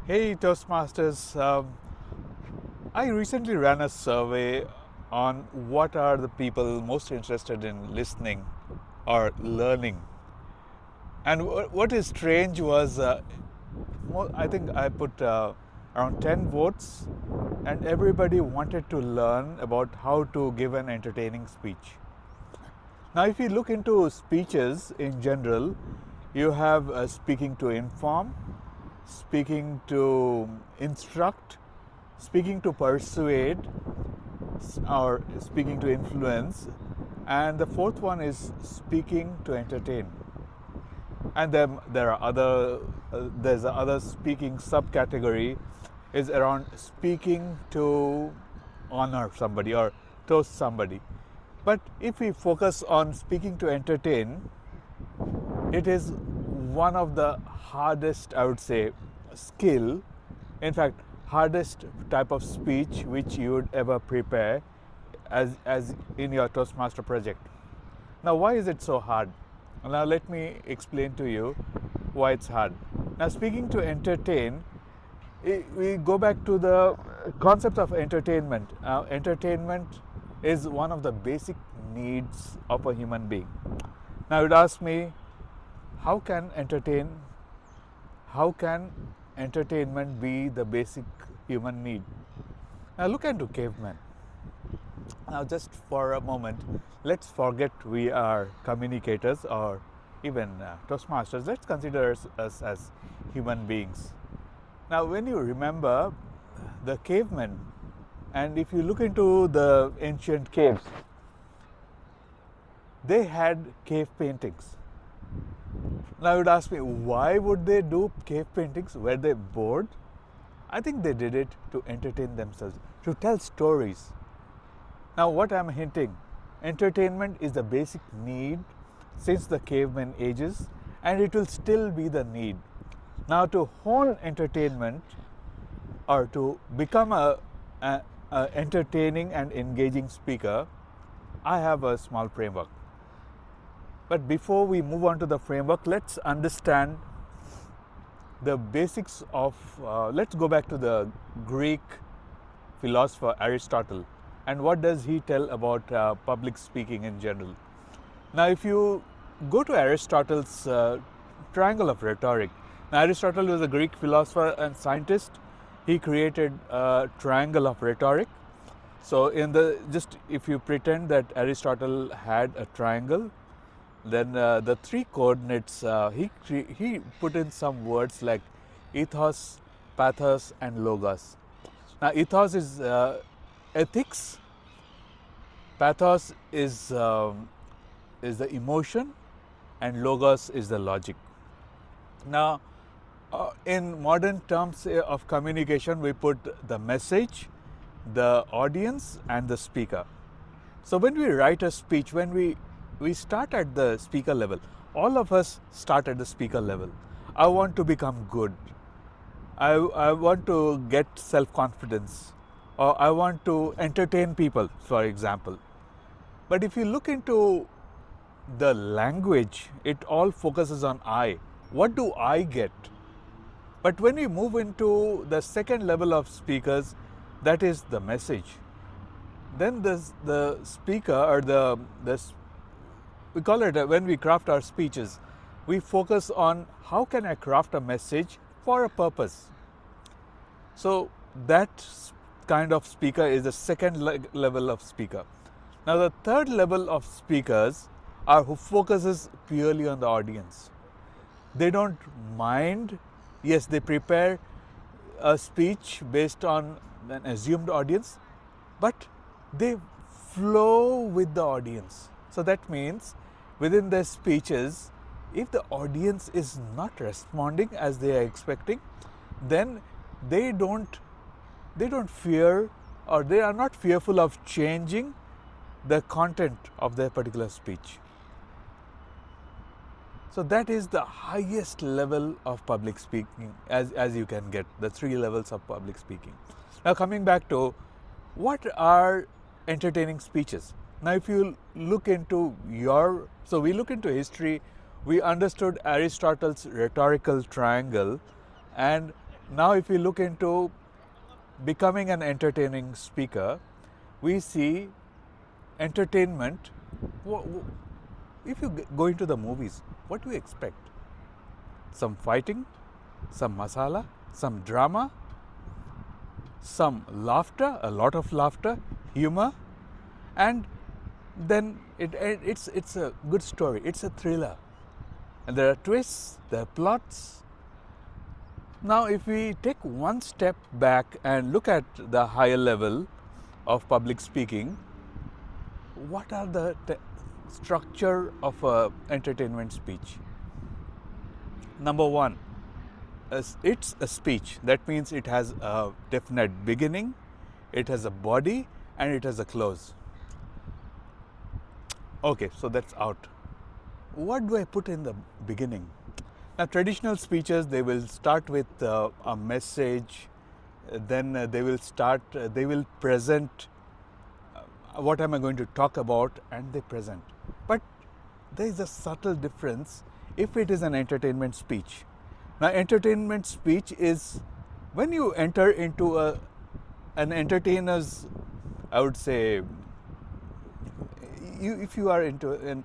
Hey Toastmasters, I recently ran a survey on what are the people most interested in listening or learning. And what is strange was, I think I put around 10 votes, and everybody wanted to learn about how to give an entertaining speech. Now, if you look into speeches in general, you have speaking to inform, speaking to instruct, speaking to persuade, or speaking to influence, and the fourth one is speaking to entertain. And then there are there's another speaking subcategory is around speaking to honor somebody or toast somebody. But if we focus on speaking to entertain, it is one of the hardest, I would say, skill, in fact, hardest type of speech which you would ever prepare as in your Toastmaster project. Now, why is it so hard? Now, let me explain to you why it's hard. Now, speaking to entertain, we go back to the concept of entertainment. Entertainment is one of the basic needs of a human being. Now, you'd ask me, how can entertainment be the basic human need? Now, look into cavemen. Now, just for a moment, let's forget we are communicators or even Toastmasters. Let's consider us as human beings. Now, when you remember the cavemen, and if you look into the ancient caves, they had cave paintings. Now, you'd ask me, why would they do cave paintings? Were they bored? I think they did it to entertain themselves, to tell stories. Now, what I'm hinting, entertainment is the basic need since the caveman ages, and it will still be the need. Now, to hone entertainment or to become a entertaining and engaging speaker, I have a small framework. But before we move on to the framework, let's understand the basics of, let's go back to the Greek philosopher Aristotle. And what does he tell about public speaking in general? Now, if you go to Aristotle's triangle of rhetoric, now Aristotle was a Greek philosopher and scientist. He created a triangle of rhetoric. So, if you pretend that Aristotle had a triangle, then the three coordinates, he put in some words like ethos, pathos, and logos. Now, ethos is ethics, pathos is the emotion, and logos is the logic. Now, in modern terms of communication, we put the message, the audience, and the speaker. So, when we write a speech, when we start at the speaker level. All of us start at the speaker level. I want to become good. I want to get self-confidence, or I want to entertain people, for example. But if you look into the language, it all focuses on I. What do I get? But when we move into the second level of speakers, that is the message. Then the speaker or we call it, when we craft our speeches, we focus on how can I craft a message for a purpose. So that kind of speaker is the second level of speaker. Now, the third level of speakers are who focuses purely on the audience. They don't mind. Yes, they prepare a speech based on an assumed audience, but they flow with the audience. So that means within their speeches, if the audience is not responding as they are expecting, then they don't fear, or they are not fearful of changing the content of their particular speech. So that is the highest level of public speaking as you can get, the three levels of public speaking. Now, coming back to what are entertaining speeches. Now, if you look into we look into history, we understood Aristotle's rhetorical triangle, and Now, if we look into becoming an entertaining speaker, we see entertainment. If you go into the movies, what do you expect? Some fighting, some masala, some drama, some laughter, a lot of laughter, humor, and then it's a good story. It's a thriller, and there are twists, there are plots. Now, if we take one step back and look at the higher level of public speaking, what are the structure of a entertainment speech? Number one, it's a speech. That means it has a definite beginning, it has a body, and it has a close. Okay, so that's out. What do I put in the beginning? Now, traditional speeches, they will start with a message, then they will present what am I going to talk about, and they present. But there is a subtle difference if it is an entertainment speech. Now, entertainment speech is when you enter into an entertainer's, I would say, if you are an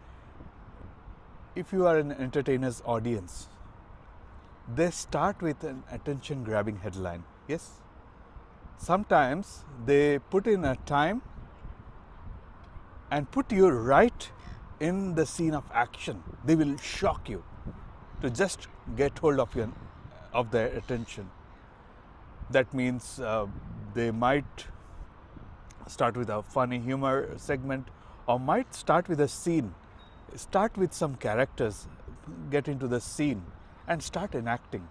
entertainer's audience, they start with an attention-grabbing headline. Yes. Sometimes they put in a time and put you right in the scene of action. They will shock you to just get hold of their attention. That means they might start with a funny humor segment, or might start with a scene, start with some characters, get into the scene and start enacting.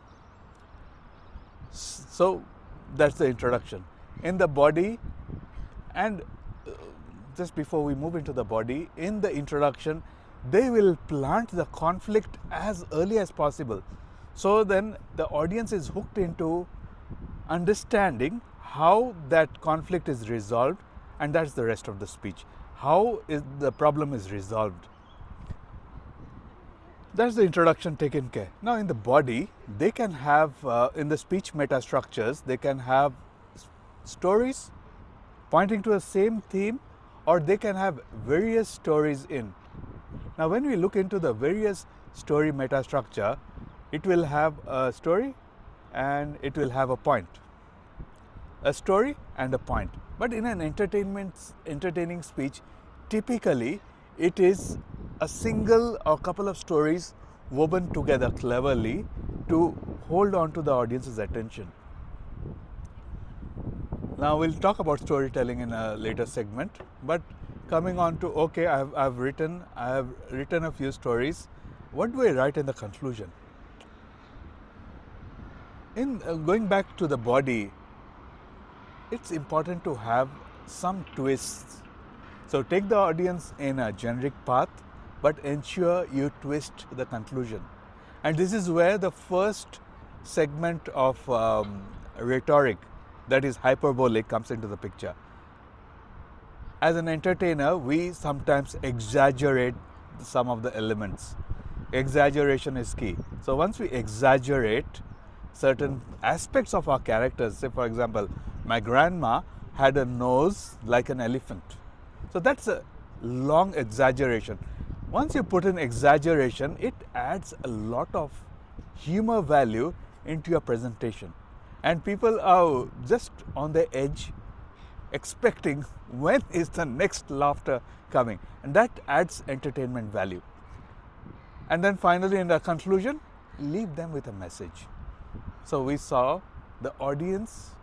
So that's the introduction. In the body, and just before we move into the body, in the introduction, they will plant the conflict as early as possible. So then the audience is hooked into understanding how that conflict is resolved, and that's the rest of the speech. How is the problem is resolved. That's the introduction taken care. Now, in the body, they can have, in the speech meta structures, they can have stories pointing to a same theme, or they can have various stories in. Now, when we look into the various story meta structure, it will have a story and it will have a point. A story and a point. But in an entertaining speech, typically it is a single or couple of stories woven together cleverly to hold on to the audience's attention. Now, we'll talk about storytelling in a later segment, but coming on to, okay, I have written a few stories. What do I write in the conclusion? In going back to the body, it's important to have some twists. So take the audience in a generic path, but ensure you twist the conclusion. And this is where the first segment of rhetoric, that is hyperbole, comes into the picture. As an entertainer, we sometimes exaggerate some of the elements. Exaggeration is key. So once we exaggerate certain aspects of our characters, say for example, my grandma had a nose like an elephant. So that's a long exaggeration. Once you put in exaggeration, it adds a lot of humor value into your presentation. And people are just on the edge, expecting when is the next laughter coming. And that adds entertainment value. And then finally, in the conclusion, leave them with a message. So we saw the audience,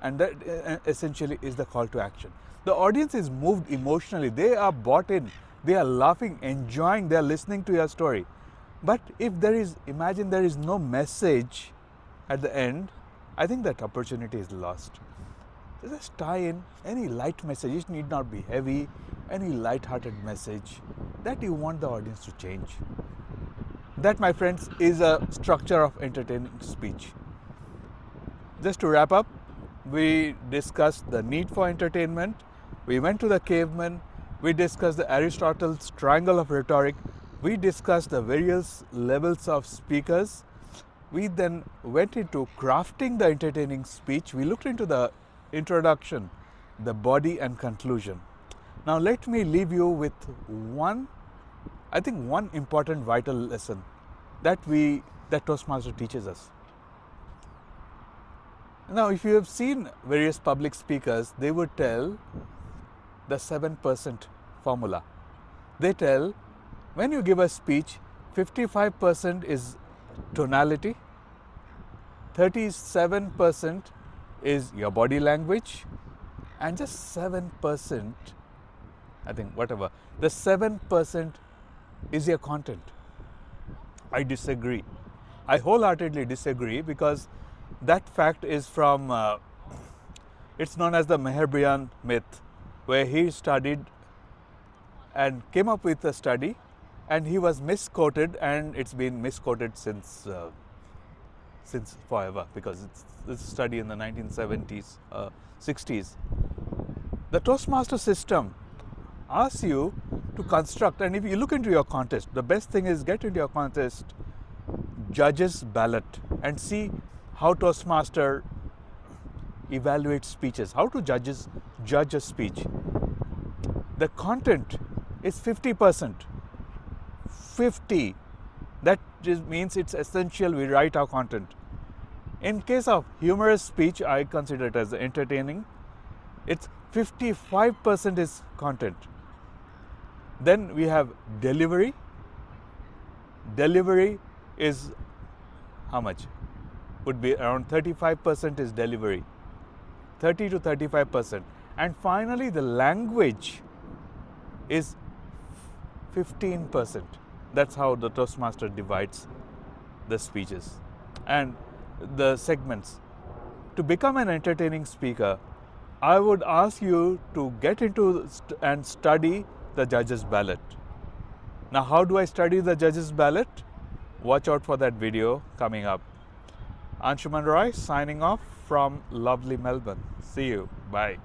and that essentially is the call to action. The audience is moved emotionally. They are bought in. They are laughing, enjoying, they are listening to your story. But if imagine there is no message at the end, I think that opportunity is lost. So just tie in any light message. It need not be heavy, any light-hearted message that you want the audience to change. That, my friends, is a structure of entertaining speech. Just to wrap up, we discussed the need for entertainment. We went to the cavemen. We discussed the Aristotle's triangle of rhetoric. We discussed the various levels of speakers. we then went into crafting the entertaining speech. We looked into the introduction, the body and conclusion. Now let me leave you with one important vital lesson that Toastmaster teaches us. Now if you have seen various public speakers, they would tell the 7% formula. They tell, when you give a speech, 55% is tonality, 37% is your body language, and just 7%, the 7% is your content. I disagree. I wholeheartedly disagree, because that fact is from, it's known as the Mehrabian Myth, where he studied and came up with a study, and he was misquoted, and it's been misquoted since forever, because it's a study in the 1970s, 60s. The Toastmaster system asks you to construct, and if you look into your contest, the best thing is get into your contest judges ballot and see how Toastmaster evaluates speeches, how to judge a speech. The content is 50%. 50. That just means it's essential we write our content. In case of humorous speech, I consider it as entertaining. It's 55% is content. Then we have delivery. Delivery is how much? Would be around 35% is delivery. 30 to 35%. And finally, the language is 15%. That's how the Toastmaster divides the speeches and the segments. To become an entertaining speaker, I would ask you to get into and study the judges' ballot. Now, how do I study the judges' ballot? Watch out for that video coming up. Anshuman Roy signing off from lovely Melbourne. See you. Bye.